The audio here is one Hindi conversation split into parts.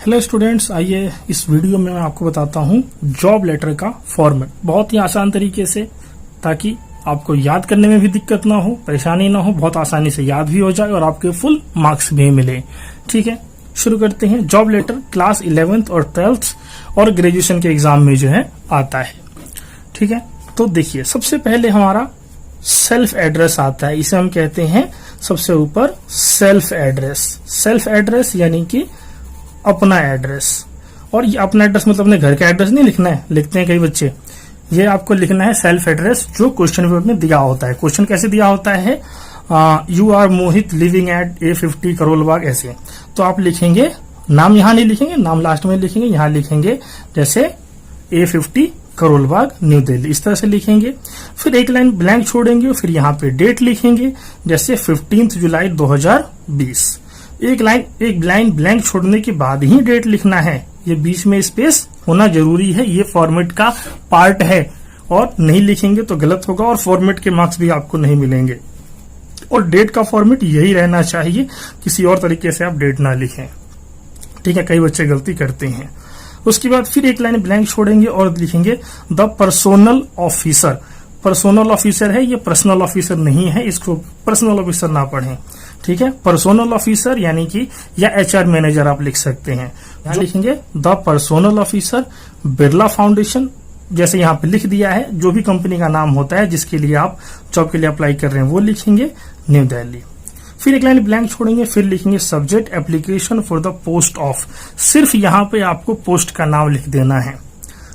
हेलो स्टूडेंट्स, आइए इस वीडियो में मैं आपको बताता हूं जॉब लेटर का फॉर्मेट बहुत ही आसान तरीके से, ताकि आपको याद करने में भी दिक्कत ना हो, परेशानी ना हो, बहुत आसानी से याद भी हो जाए और आपके फुल मार्क्स भी मिले। ठीक है, शुरू करते हैं। जॉब लेटर क्लास 11th और 12th और ग्रेजुएशन के एग्जाम में जो है आता है। ठीक है, तो देखिए सबसे पहले हमारा सेल्फ एड्रेस आता है। इसे हम कहते हैं सबसे ऊपर सेल्फ एड्रेस। सेल्फ एड्रेस यानी कि अपना एड्रेस। और ये अपना एड्रेस मतलब अपने घर का एड्रेस नहीं लिखना है, लिखते हैं कई बच्चे। ये आपको लिखना है सेल्फ एड्रेस जो क्वेश्चन पेपर में दिया होता है। क्वेश्चन कैसे दिया होता है? You are Mohit living at A50 Karol Bagh, ऐसे। तो आप लिखेंगे, नाम यहाँ नहीं लिखेंगे, नाम लास्ट में लिखेंगे, यहाँ लिखेंगे जैसे A50 करोल बाग न्यू दिल्ली, इस तरह से लिखेंगे। फिर एक लाइन ब्लैंक छोड़ेंगे, फिर यहाँ पे डेट लिखेंगे जैसे 15 जुलाई 2020। एक लाइन ब्लैंक छोड़ने के बाद ही डेट लिखना है। ये बीच में स्पेस होना जरूरी है, ये फॉर्मेट का पार्ट है। और नहीं लिखेंगे तो गलत होगा और फॉर्मेट के मार्क्स भी आपको नहीं मिलेंगे। और डेट का फॉर्मेट यही रहना चाहिए, किसी और तरीके से आप डेट ना लिखें। ठीक है, कई बच्चे गलती करते हैं। उसके बाद फिर एक लाइन ब्लैंक छोड़ेंगे और लिखेंगे the personnel officer. Personnel officer है, ये पर्सनल ऑफिसर नहीं है, इसको पर्सनल ऑफिसर ना पढ़ें। ठीक है, पर्सोनल ऑफिसर यानी कि या HR मैनेजर आप लिख सकते हैं। यहाँ लिखेंगे the personnel officer Birla foundation, जैसे यहाँ पे लिख दिया है। जो भी कंपनी का नाम होता है जिसके लिए आप जॉब के लिए अप्लाई कर रहे हैं वो लिखेंगे न्यू दिल्ली। फिर एक लाइन ब्लैंक छोड़ेंगे, फिर लिखेंगे subject application for the post of. सिर्फ यहाँ पे आपको पोस्ट का नाम लिख देना है।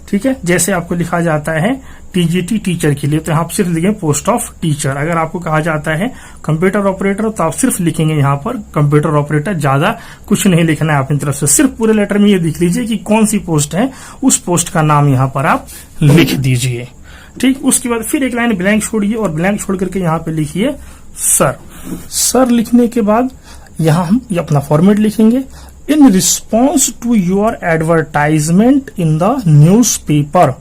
ठीक है, जैसे आपको लिखा जाता है TGT टीचर के लिए, तो यहाँ आप सिर्फ लिखेंगे पोस्ट ऑफ टीचर। अगर आपको कहा जाता है कंप्यूटर ऑपरेटर तो आप सिर्फ लिखेंगे यहाँ पर कंप्यूटर ऑपरेटर, ज्यादा कुछ नहीं लिखना है अपनी तरफ से। सिर्फ पूरे लेटर में ये लिख लीजिए कि कौन सी पोस्ट है, उस पोस्ट का नाम यहाँ पर आप लिख दीजिए। ठीक, उसके बाद फिर एक लाइन ब्लैंक छोड़िए और ब्लैंक छोड़ करके यहाँ पे लिखिए सर। सर लिखने के बाद यहाँ हम ये अपना फॉर्मेट लिखेंगे। In response to your advertisement in the news paper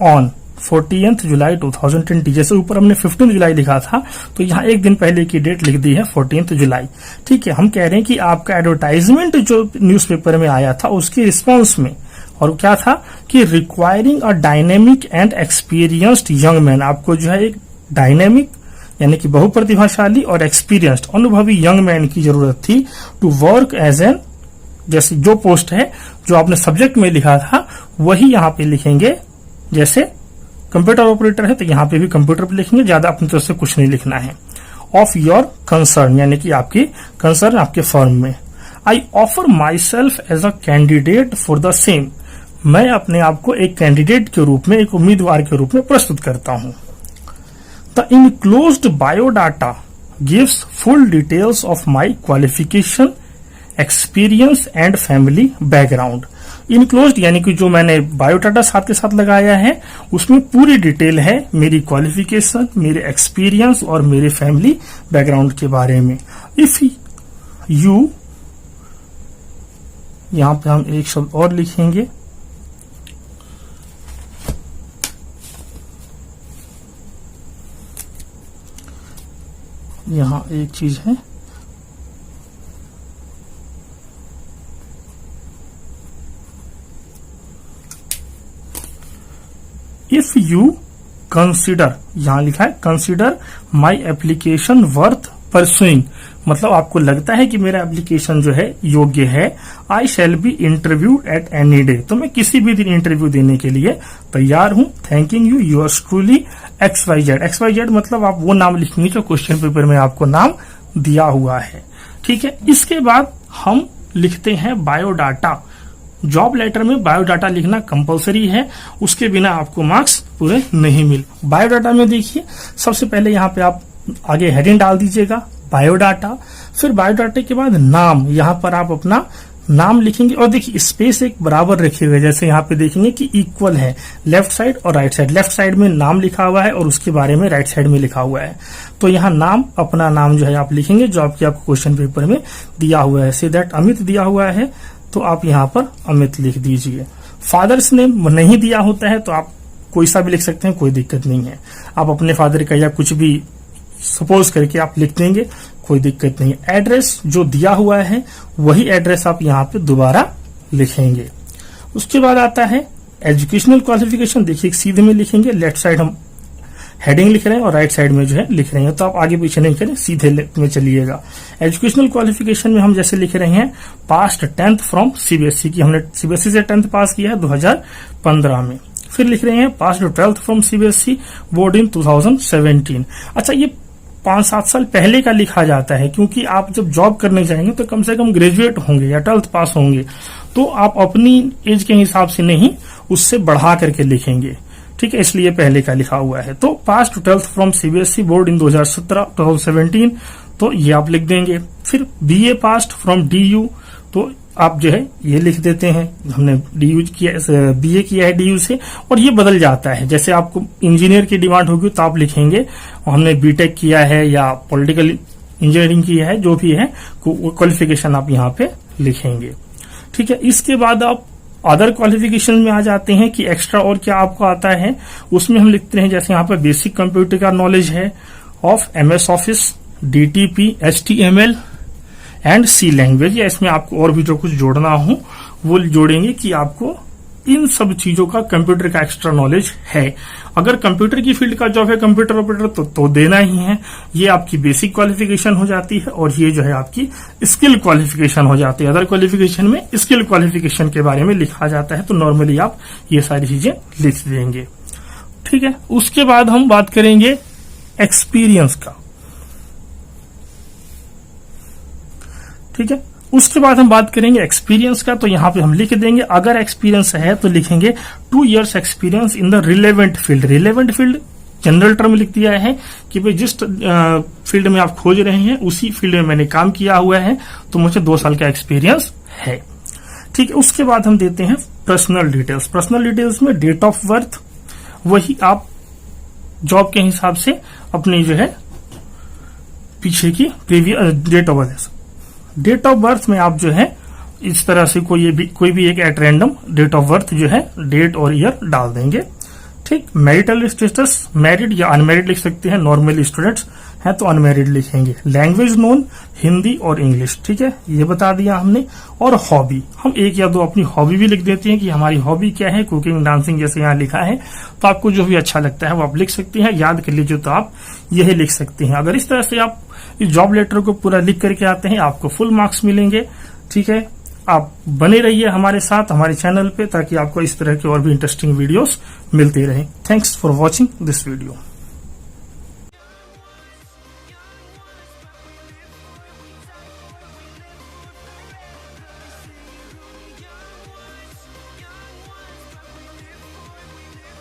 on 14th July 2020, जैसे ऊपर हमने 15 जुलाई लिखा था तो यहाँ एक दिन पहले की डेट लिख दी है 14th जुलाई। ठीक है, हम कह रहे हैं कि आपका एडवर्टाइजमेंट जो न्यूज़पेपर में आया था उसके रिस्पॉन्स में, और क्या था कि requiring a dynamic and experienced young man. आपको जो है एक डायनेमिक यानी कि बहुप्रतिभाशाली और एक्सपीरियंस्ड अनुभवी यंग मैन की जरूरत थी टू वर्क एज एन, जैसे जो पोस्ट है जो आपने सब्जेक्ट में लिखा था वही यहाँ पे लिखेंगे। जैसे कंप्यूटर ऑपरेटर है तो यहाँ पे भी कंप्यूटर पे लिखेंगे, ज्यादा अपनी तरफ से कुछ नहीं लिखना है। ऑफ योर कंसर्न यानी कि आपकी कंसर्न आपके फर्म में। I offer myself as a candidate for the same. मैं अपने आप को एक कैंडिडेट के रूप में, एक उम्मीदवार के रूप में प्रस्तुत करता हूं। The enclosed biodata gives full details of my qualification, experience and family background. Enclosed यानी कि जो मैंने बायोडाटा साथ के साथ लगाया है उसमें पूरी डिटेल है मेरी क्वालिफिकेशन, मेरे एक्सपीरियंस और मेरे फैमिली बैकग्राउंड के बारे में। इफ यू, यहां पे हम एक शब्द और लिखेंगे, यहां एक चीज है, इफ यू कंसिडर, यहां लिखा है consider my application worth pursuing, मतलब आपको लगता है कि मेरा एप्लीकेशन जो है योग्य है। I shall be interviewed at any day, तो मैं किसी भी दिन इंटरव्यू देने के लिए तैयार हूं। Thanking you, yours truly XYZ। XYZ मतलब आप वो नाम लिखेंगे जो क्वेश्चन पेपर में आपको नाम दिया हुआ है। ठीक है, इसके बाद हम लिखते हैं बायोडाटा। जॉब लेटर में बायोडाटा लिखना कंपलसरी है, उसके बिना आपको मार्क्स पूरे नहीं मिल। बायोडाटा में देखिए सबसे पहले यहाँ पे आप आगे हेडिंग डाल दीजिएगा बायोडाटा, फिर बायोडाटा के बाद नाम, यहाँ पर आप अपना नाम लिखेंगे। और देखिए स्पेस एक बराबर रखिएगा, जैसे यहाँ पे देखेंगे कि इक्वल है लेफ्ट साइड और राइट साइड। लेफ्ट साइड में नाम लिखा हुआ है और उसके बारे में राइट साइड में लिखा हुआ है। तो यहाँ नाम, अपना नाम जो है आप लिखेंगे जो आपकी आपको क्वेश्चन पेपर में दिया हुआ है। से दैट अमित दिया हुआ है तो आप यहाँ पर अमित लिख दीजिए। फादर्स नेम नहीं दिया होता है तो आप कोई सा भी लिख सकते हैं, कोई दिक्कत नहीं है। आप अपने फादर का या कुछ भी सपोज करके आप लिख देंगे, कोई दिक्कत नहीं। एड्रेस जो दिया हुआ है वही एड्रेस आप यहाँ पे दोबारा लिखेंगे। उसके बाद आता है एजुकेशनल क्वालिफिकेशन। देखिए सीधे में लिखेंगे, लेफ्ट साइड हम हेडिंग लिख रहे हैं और राइट साइड में जो है लिख रहे हैं, तो आप आगे पीछे नहीं करें, सीधे में चलिएगा। एजुकेशनल क्वालिफिकेशन में हम जैसे लिख रहे हैं पास्ट 10th फ्रॉम सीबीएसई की, हमने सीबीएसई से 10th पास किया है 2015 में। फिर लिख रहे हैं passed 12th from CBSE board in 2017। अच्छा, ये 5-7 साल पहले का लिखा जाता है, क्योंकि आप जब जॉब करने जाएंगे तो कम से कम ग्रेजुएट होंगे या 12th पास होंगे, तो आप अपनी एज के हिसाब से नहीं, उससे बढ़ा करके लिखेंगे, ठीक है, इसलिए पहले का लिखा हुआ है। तो passed 12th from CBSE board in 2017, तो ये आप लिख देंगे। फिर बीए पास्ट फ्रॉम डीयू, तो आप जो है ये लिख देते हैं, हमने डीयू किया, बीए किया है डीयू से, और ये बदल जाता है। जैसे आपको इंजीनियर की डिमांड होगी तो आप लिखेंगे हमने बीटेक किया है या पॉलिटिकल इंजीनियरिंग किया है, जो भी है क्वालिफिकेशन आप यहाँ पे लिखेंगे, ठीक है। इसके बाद आप अदर क्वालिफिकेशन में आ जाते हैं कि एक्स्ट्रा और क्या आपको आता है। उसमें हम लिखते हैं जैसे यहाँ पर बेसिक कंप्यूटर का नॉलेज है of MS office, DTP, HTML and C language, या इसमें आपको और भी जो कुछ जोड़ना हो वो जोड़ेंगे कि आपको इन सब चीजों का कंप्यूटर का एक्स्ट्रा नॉलेज है। अगर कंप्यूटर की फील्ड का जॉब है कंप्यूटर ऑपरेटर तो देना ही है। ये आपकी बेसिक क्वालिफिकेशन हो जाती है और ये जो है आपकी स्किल क्वालिफिकेशन हो जाती है। अदर क्वालिफिकेशन में स्किल क्वालिफिकेशन के बारे में लिखा जाता है, तो नॉर्मली आप ये सारी चीजें लिख देंगे, ठीक है। उसके बाद हम बात करेंगे एक्सपीरियंस का, ठीक है। उसके बाद हम बात करेंगे एक्सपीरियंस का, तो यहां पे हम लिख देंगे अगर एक्सपीरियंस है तो लिखेंगे 2 years experience in the relevant field. Relevant field general term लिख दिया है कि भाई जिस फील्ड में आप खोज रहे हैं उसी फील्ड में मैंने काम किया हुआ है, तो मुझे 2 साल का एक्सपीरियंस है, ठीक है। उसके बाद हम देते हैं पर्सनल डिटेल्स। पर्सनल डिटेल्स में डेट ऑफ बर्थ, वही आप जॉब के हिसाब से अपनी जो है पीछे की previous date of birth, date of birth में आप जो है इस तरह से कोई भी एक at random date of birth जो है डेट और ईयर डाल देंगे, ठीक। मैरिटल स्टेटस, मैरिड या अनमैरिड लिख सकते हैं, नॉर्मल स्टूडेंट्स हैं तो अनमैरिड लिखेंगे। लैंग्वेज नोन हिंदी और इंग्लिश, ठीक है, ये बता दिया हमने। और हॉबी, हम 1 या 2 अपनी हॉबी भी लिख देते हैं कि हमारी हॉबी क्या है, कुकिंग, डांसिंग, जैसे यहाँ लिखा है, तो आपको जो भी अच्छा लगता है वो आप लिख सकते हैं। याद कर लीजिए तो आप यही लिख सकते हैं। अगर इस तरह से आप इस जॉब लेटर को पूरा लिख करके आते हैं आपको फुल मार्क्स मिलेंगे, ठीक है। आप बने रहिए हमारे साथ हमारे चैनल पे, ताकि आपको इस तरह के और भी इंटरेस्टिंग वीडियोस मिलते रहें। Thanks for watching this video.